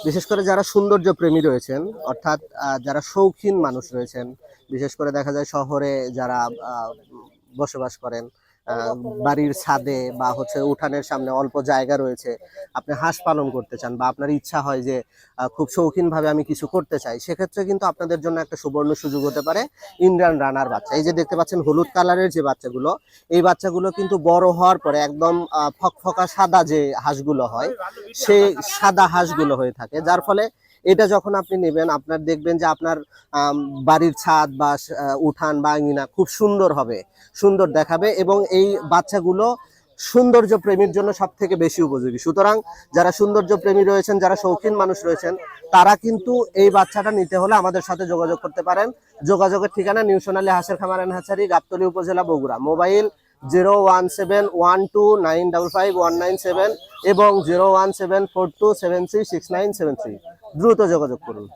বিশেষ করে যারা সৌন্দর্য প্রেমী রয়েছেন, অর্থাৎ যারা শৌখিন মানুষ রয়েছেন, বিশেষ করে দেখা যায় শহরে যারা বসবাস করেন, বাড়ির ছাদে বা হচ্ছে উঠানের সামনে অল্প জায়গা রয়েছে, আপনি হাঁস পালন করতে চান বা আপনার ইচ্ছা হয় যে খুব শৌখিন ভাবে আমি কিছু করতে চাই, সেক্ষেত্রে কিন্তু আপনাদের জন্য একটা সুবর্ণ সুযোগ হতে পারে ইন্ডিয়ান রানার বাচ্চা। এই যে দেখতে পাচ্ছেন হলুদ কালারের যে বাচ্চাগুলো, এই বাচ্চাগুলো কিন্তু বড় হওয়ার পরে একদম ফকফকা সাদা যে হাঁসগুলো হয়, সেই সাদা হাঁসগুলো হয়ে থাকে, যার ফলে এটা যখন আপনি নেবেন আপনার দেখবেন যে আপনার বাড়ির ছাদ বা উঠান বা আঙিনা খুব সুন্দর হবে, সুন্দর দেখাবে, এবং এই বাচ্চাগুলো সৌন্দর্য প্রেমীর জন্য সব থেকে বেশি উপযোগী। সুতরাং যারা সৌন্দর্য প্রেমী রয়েছেন, যারা শৌখিন মানুষ রয়েছেন, তারা কিন্তু এই বাচ্চাটা নিতে হলে আমাদের সাথে যোগাযোগ করতে পারেন। যোগাযোগের ঠিকানা নিউ সোনালী হাঁসের খামার এন্ড হ্যাচারি, গাবতলী উপজেলা, বগুড়া। মোবাইল 01712555197 এবং 01742736973। দ্রুত যোগাযোগ করুন।